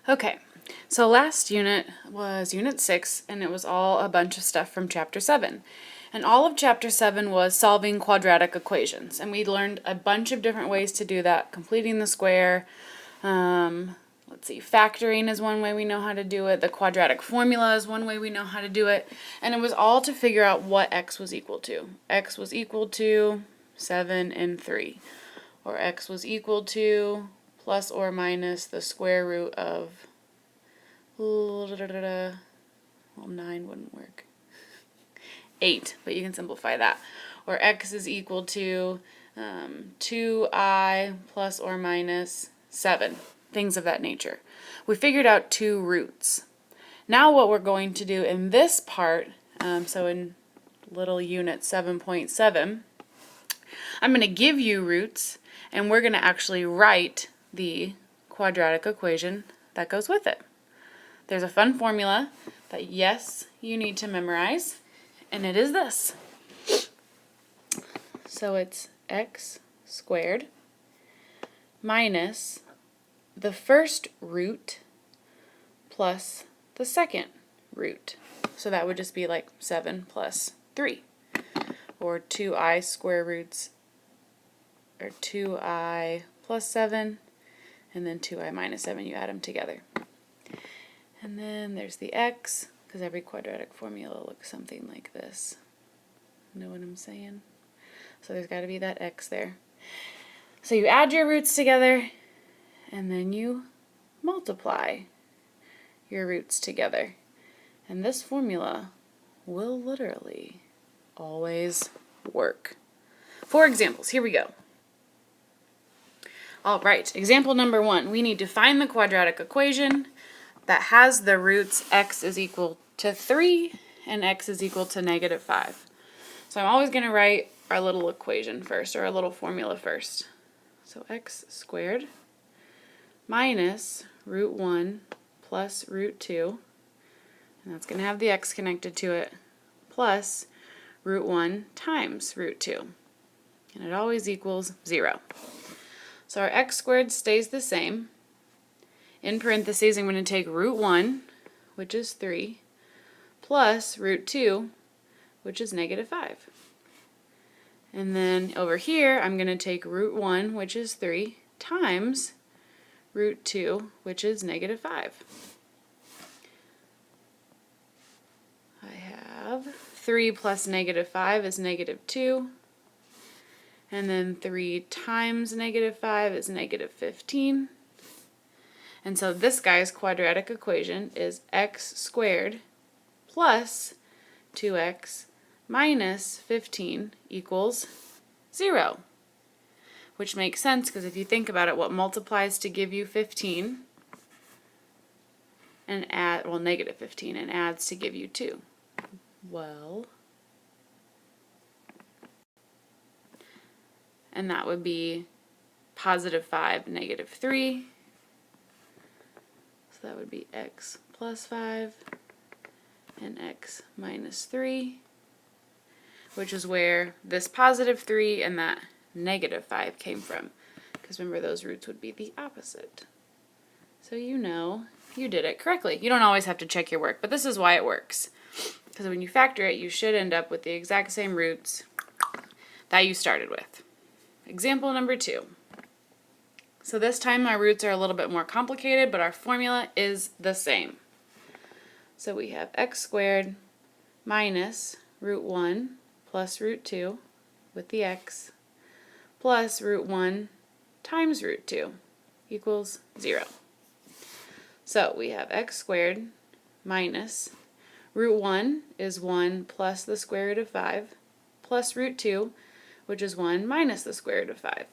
Okay, so last unit was Unit 6, and it was all a bunch of stuff from Chapter 7. And all of Chapter 7 was solving quadratic equations, and we learned a bunch of different ways to do that, completing the square. Let's see, factoring is one way we know how to do it. The quadratic formula is one way we know how to do it. And it was all to figure out what x was equal to. X was equal to 7 and 3. Or x was equal to plus or minus the square root of, well, 9 wouldn't work. 8, but you can simplify that. Or x is equal to 2i plus or minus 7. Things of that nature. We figured out 2 roots. Now what we're going to do in this part, so in little unit 7.7, I'm going to give you roots, and we're going to actually write the quadratic equation that goes with it. There's a fun formula that, yes, you need to memorize, and it is this. So it's x squared minus the first root plus the second root. So that would just be like 7 plus 3. Or 2i square roots, or 2i plus 7, and then 2i minus 7. You add them together. And then there's the x, because every quadratic formula looks something like this. Know what I'm saying? So there's got to be that x there. So you add your roots together, and then you multiply your roots together. And this formula will literally always work. For examples, here we go. All right, example number 1. We need to find the quadratic equation that has the roots x is equal to 3 and x is equal to negative 5. So I'm always going to write our little equation first, or our little formula first. So x squared minus root 1 plus root 2, and that's going to have the x connected to it, plus root 1 times root 2. And it always equals 0. So our x squared stays the same. In parentheses, I'm going to take root 1, which is 3, plus root 2, which is negative 5. And then over here, I'm going to take root 1, which is 3, times root 2, which is negative 5. I have 3 plus negative 5 is negative 2. And then 3 times negative 5 is negative 15. And so this guy's quadratic equation is x squared plus 2x minus 15 equals 0. Which makes sense, because if you think about it, what multiplies to give you 15 and add, well, negative 15, and adds to give you 2? Well, and that would be positive 5, negative 3. So that would be x plus 5 and x minus 3, which is where this positive 3 and that negative 5 came from. Because remember, those roots would be the opposite. So you know you did it correctly. You don't always have to check your work, but this is why it works. Because when you factor it, you should end up with the exact same roots that you started with. Example number 2. So this time my roots are a little bit more complicated, but our formula is the same. So we have x squared minus root 1 plus root 2 with the x plus root 1 times root 2 equals 0. So we have x squared minus root 1 is 1 plus the square root of 5 plus root 2, which is 1 minus the square root of 5.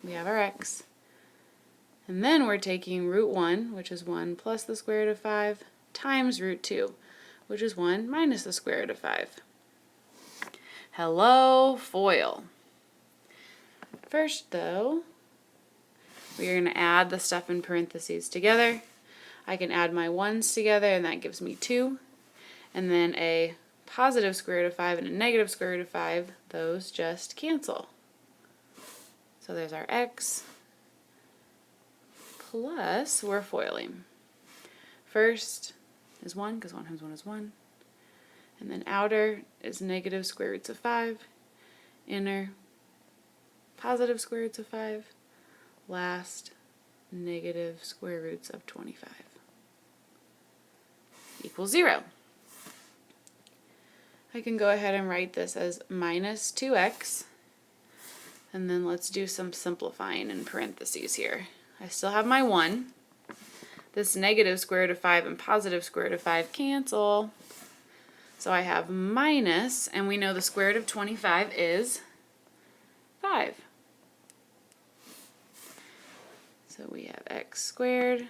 We have our x. And then we're taking root 1, which is 1 plus the square root of 5, times root 2, which is 1 minus the square root of 5. Hello, FOIL. First, though, we are going to add the stuff in parentheses together. I can add my 1's together, and that gives me 2. And then a positive square root of 5 and a negative square root of 5, those just cancel. So there's our x plus we're foiling. First is 1, because 1 times 1 is 1. And then outer is negative square roots of 5. Inner, positive square roots of 5. Last, negative square roots of 25. Equals 0. I can go ahead and write this as minus 2x. And then let's do some simplifying in parentheses here. I still have my 1. This negative square root of 5 and positive square root of 5 cancel. So I have minus, and we know the square root of 25 is 5. So we have x squared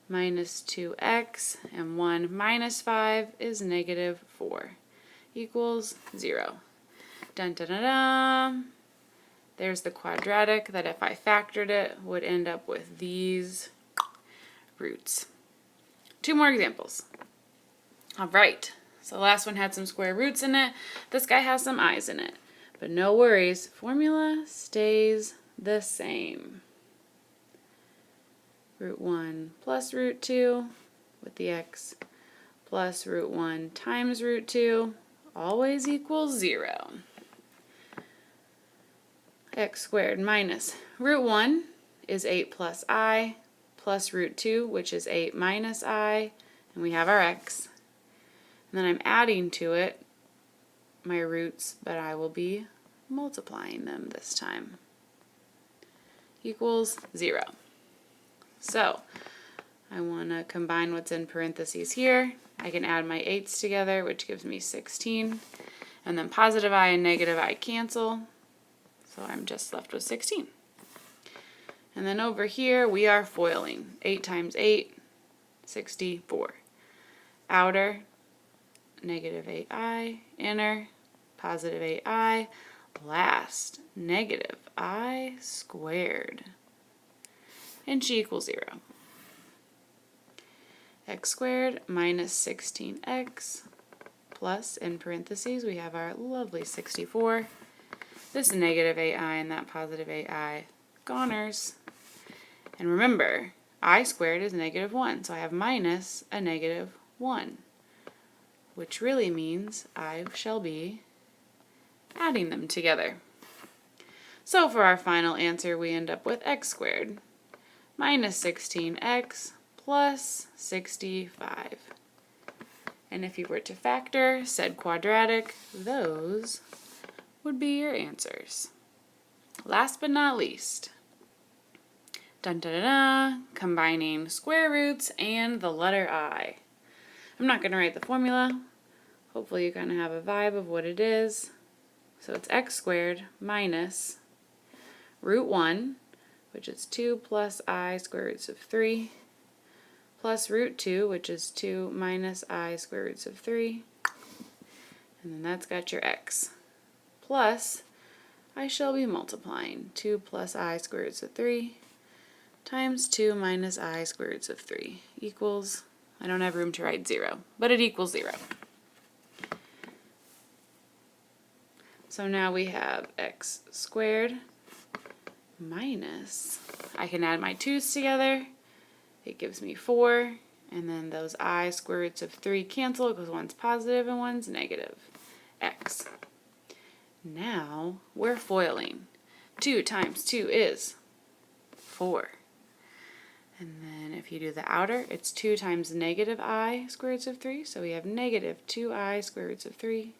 minus 2x, and 1 minus 5 is negative 4, equals 0. Dun dun dun dun. There's the quadratic that if I factored it would end up with these roots. 2 more examples. All right, so the last one had some square roots in it. This guy has some i's in it, but no worries, formula stays the same. Root 1 plus root 2 with the x plus root 1 times root 2 always equals 0. X squared minus root 1 is 8 plus I plus root 2, which is 8 minus I, and we have our x. And then I'm adding to it my roots, but I will be multiplying them this time. Equals 0. So I want to combine what's in parentheses here. I can add my 8's together, which gives me 16. And then positive I and negative I cancel. So I'm just left with 16. And then over here we are foiling. 8 times 8, 64. Outer, negative 8i. Inner, positive 8i. Last, negative I squared. And g equals 0. X squared minus 16x plus, in parentheses, we have our lovely 64. This negative 8i and that positive 8i goners. And remember, I squared is negative 1, so I have minus a negative 1, which really means I shall be adding them together. So for our final answer, we end up with x squared minus 16x plus 65. And if you were to factor said quadratic, those would be your answers. Last but not least, dun dun dun dun, combining square roots and the letter I. I'm not going to write the formula. Hopefully you kind of have a vibe of what it is. So it's x squared minus root 1, which is 2 plus I square roots of 3, plus root 2, which is 2 minus I square roots of 3, and then that's got your x, plus I shall be multiplying 2 plus I square roots of 3 times 2 minus I square roots of 3 equals, I don't have room to write 0, but it equals 0. So now we have x squared minus, I can add my 2's together, it gives me 4, and then those I square roots of 3 cancel because one's positive and one's negative, x. Now we're foiling. 2 times 2 is 4. And then if you do the outer, it's 2 times negative I square roots of 3, so we have negative 2I square roots of 3.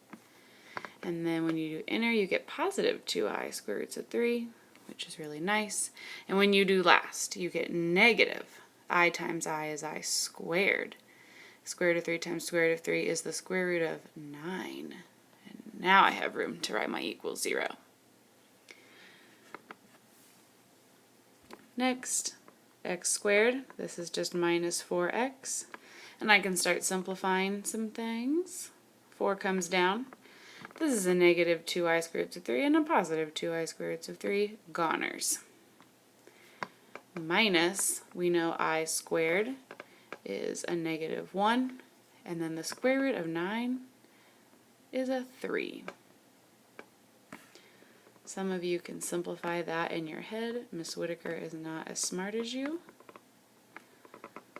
And then when you do inner, you get positive 2I square roots of 3, which is really nice. And when you do last, you get negative I times I is I squared. Square root of 3 times square root of 3 is the square root of 9. And now I have room to write my equals 0. Next, x squared. This is just minus 4x. And I can start simplifying some things. 4 comes down. This is a negative 2I square roots of 3 and a positive 2I square roots of 3, goners. Minus, we know I squared is a negative 1, and then the square root of 9 is a 3. Some of you can simplify that in your head. Miss Whitaker is not as smart as you.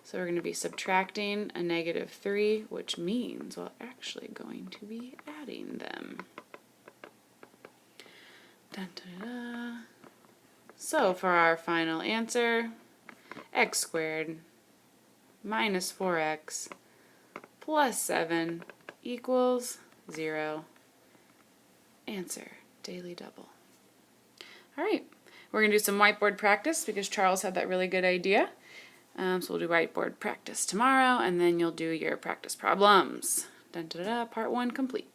So we're going to be subtracting a negative 3, which means we're actually going to be adding them. Dun, dun, dun. So for our final answer, x squared minus 4x plus 7 equals 0. Answer, daily double. All right, we're going to do some whiteboard practice because Charles had that really good idea. So we'll do whiteboard practice tomorrow, and then you'll do your practice problems. Dun, dun, dun, part 1 complete.